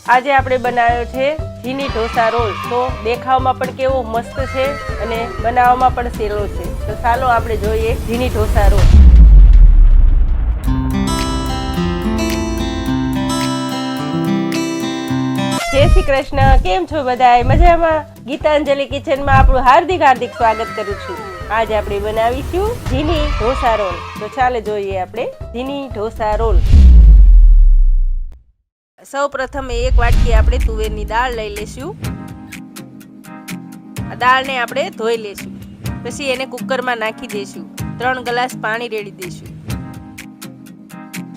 આજે આપણે બનાવ્યો છે ઝીની ઢોસા રોલ। તો દેખાવમાં પણ કેવો મસ્ત છે અને બનાવવામાં પણ સહેલો છે। તો ચાલો આપણે જોઈએ ઝીની ઢોસા રોલ। જય શ્રી કૃષ્ણ, કેમ છો બધાય? મજામાં? ગીતાંજલિ કિચનમાં આપણું હાર્દિક સ્વાગત કરું છું। આજે આપણે બનાવીશું ઝીની ઢોસા રોલ। તો ચાલો જોઈએ આપણે ઝીની ઢોસા રોલ। સૌ પ્રથમ એક વાટકી આપણે તુવેરની દાળ લઈ લેશું। આ દાળને આપણે ધોઈ લેશું, પછી એને કુકરમાં નાખી દેશું। 3 ગ્લાસ પાણી રેડી દેશું।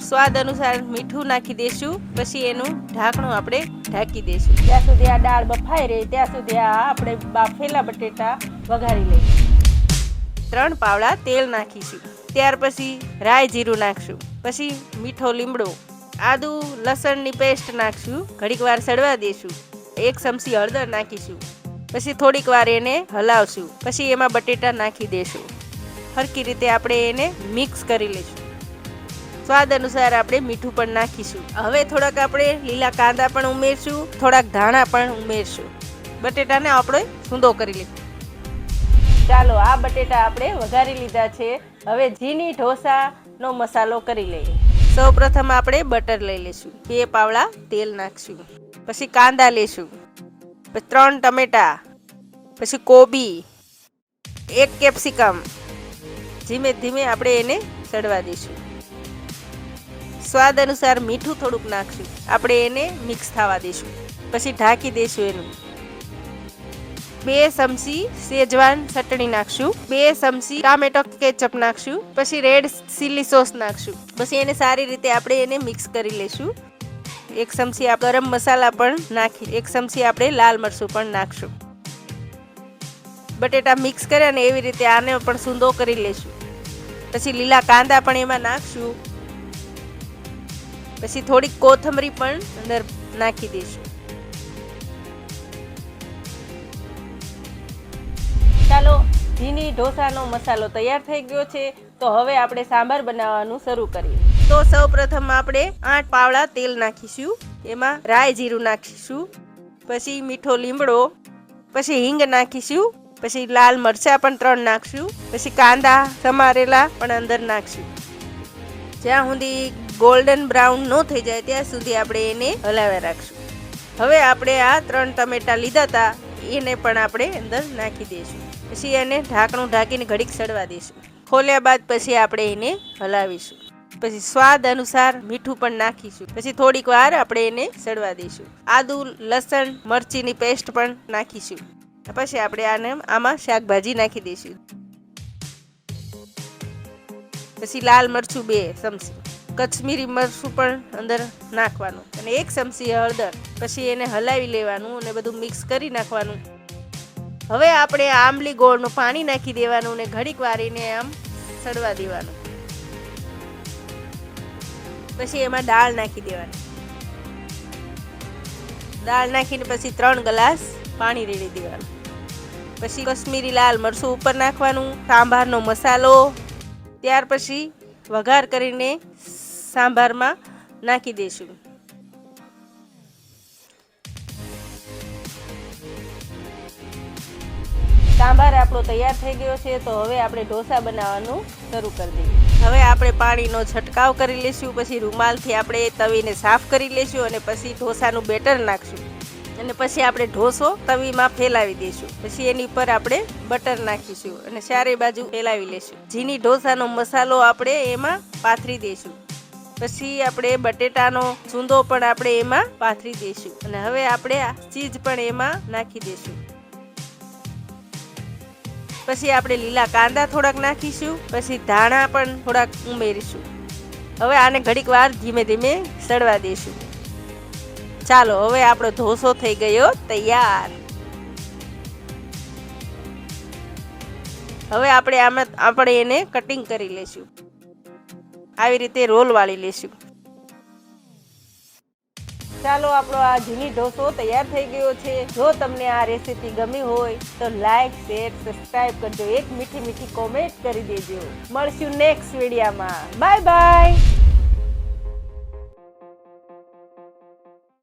સ્વાદ અનુસાર મીઠું નાખી દેશું, પછી એનું ઢાંકણું આપણે ઢાંકી દેશું। ત્યાં સુધી આ દાળ બફાઈ રહે ત્યાં સુધી આપણે બાફેલા બટેટા વઘારી લઈશું। 3 પાવડા તેલ નાખીશું, ત્યાર પછી રાઈ જીરું નાખશું, પછી મીઠો લીમડો, આદુ લસણની પેસ્ટ નાખશું, ઘડીક વાર સડવા દેશું। 1 ચમચી હળદર નાખીશું, પછી થોડીક વાર એને હલાવશું, પછી એમાં બટેટા નાખી દેશું। હરખી રીતે આપણે એને મિક્સ કરી લઈશું। સ્વાદ અનુસાર આપણે મીઠું પણ નાખીશું। હવે થોડાક આપણે લીલા કાંદા પણ ઉમેરશું, થોડાક ધાણા પણ ઉમેરશું। બટેટાને આપણે સૂંદો કરી લઈશું। ચાલો આ બટેટા આપણે વઘારી લીધા છે। હવે ઝીની ઢોસાનો મસાલો કરી લઈએ। સૌ પ્રથમ આપણે બટર લઈ લઈશું, 2 પાવડા તેલ નાખશું, પછી કાંદા લેશું, પછી 3 ટમેટા, પછી કોબી, 1 કેપ્સિકમ, ધીમે ધીમે આપણે એને સડવા દઈશું। સ્વાદ અનુસાર મીઠું થોડુંક નાખશું, આપણે એને મિક્સ થવા દઈશું, પછી ઢાંકી દઈશું એનું। 2 ચમચી શેજવાન ચટણી નાખશું, 2 ચમચી ટામેટો કેચઅપ નાખશું, પછી રેડ ચીલી સોસ નાખશું, પછી એને સારી રીતે આપણે એને મિક્સ કરી લઈશું। 1 ચમચી ગરમ મસાલા પણ નાખી, 1 ચમચી આપણે લાલ મરચું પણ નાખશું। બટેટા મિક્સ કરી અને એવી રીતે આને પણ સૂંદો કરી લઈશું। પછી લીલા કાંદા પણ એમાં નાખશું, પછી થોડીક કોથમરી પણ અંદર નાખી દઈશું। ચાલો ઝીની ઢોસાનો મસાલો તૈયાર થઈ ગયો છે। તો હવે આપણે સાંભાર બનાવવાનું શરૂ કરીએ। તો સૌ પ્રથમ આપણે 8 પાવડા તેલ નાખીશું, એમાં રાઈ જીરું નાખીશું, પછી મીઠો લીમડો, પછી હિંગ નાખીશું, પછી લાલ મરચાં પણ 3 નાખશું, પછી કાંદા સમારેલા પણ અંદર નાખશું। જ્યાં સુધી ગોલ્ડન બ્રાઉન ન થઈ જાય ત્યાં સુધી આપણે એને હલાવ્યા રાખશું। હવે આપણે આ 3 ટમેટા લીધા હતા એને પણ આપણે અંદર નાખી દઈશું, પછી એને ઢાંકણું ઢાંકીને ઘડીક સડવા દઈશું। ખોલ્યા બાદ પછી આપણે એને હલાવીશું, પછી સ્વાદ અનુસાર મીઠું પણ નાખીશું, પછી થોડીક વાર આપણે એને સડવા દઈશું। આદુ લસણ મરચીની પેસ્ટ પણ નાખીશું, પછી આપણે આમાં શાકભાજી નાખી દઈશું। પછી લાલ મરચું 2 ચમચી, કશ્મીરી મરચું પણ અંદર નાખવાનું, અને 1 ચમચી હળદર, પછી એને હલાવી લેવાનું અને બધું મિક્સ કરી નાખવાનું। હવે આપણે આંબલી ગોળનું પાણી નાખી દેવાનું અને ઘડીક વારીને આમ સડવા દેવાનું, પછી એમાં દાળ નાખી દેવાની। દાળ નાખીને પછી 3 ગ્લાસ પાણી રેડી દેવાનું, પછી કશ્મીરી લાલ મરચું ઉપર નાખવાનું, સાંભારનો મસાલો, ત્યાર પછી વઘાર કરીને સાંભારમાં નાખી દઈશું। સાંભાર આપણો તૈયાર થઈ ગયો છે। તો હવે આપણે ઢોસા બનાવવાનું શરૂ કરી દઈએ। હવે આપણે પાણીનો છંટકાવ કરી લઈશું, પછી રૂમાલથી આપણે તવીને સાફ કરી લઈશું, અને પછી ઢોસાનું બેટર નાખશું, અને પછી આપણે ઢોસો તવીમાં ફેલાવી દઈશું, પછી એની ઉપર આપણે બટર નાખીશું અને ચારે બાજુ ફેલાવી લઈશું। ઝીની ઢોસાનો મસાલો આપણે એમાં પાથરી દઈશું, પછી આપણે બટેટાનો સૂંદો પણ આપણે એમાં પાથરી દઈશું, અને હવે આપણે આ ચીઝ પણ એમાં નાખી દઈશું। પછી આપણે લીલા કાંદા થોડાક નાખીશું, પછી ધાણા પણ થોડાક ઉમેરીશું। હવે આને ઘડીક વાર ધીમે ધીમે સડવા દઈશું। ચાલો હવે આપણો ઢોસો થઈ ગયો તૈયાર। હવે આપણે એને કટિંગ કરી લઈશું, આવી રીતે રોલ વાળી લઈશું। ચાલો આપણો આ ઝીની ઢોસો તૈયાર થઈ ગયો છે। જો તમને આ રેસીપી ગમી હોય તો લાઈક શેર સબસ્ક્રાઇબ કરજો, એક મીઠી મીઠી કોમેન્ટ કરી દેજો। મળશું નેક્સ્ટ વિડીયોમાં। Bye bye.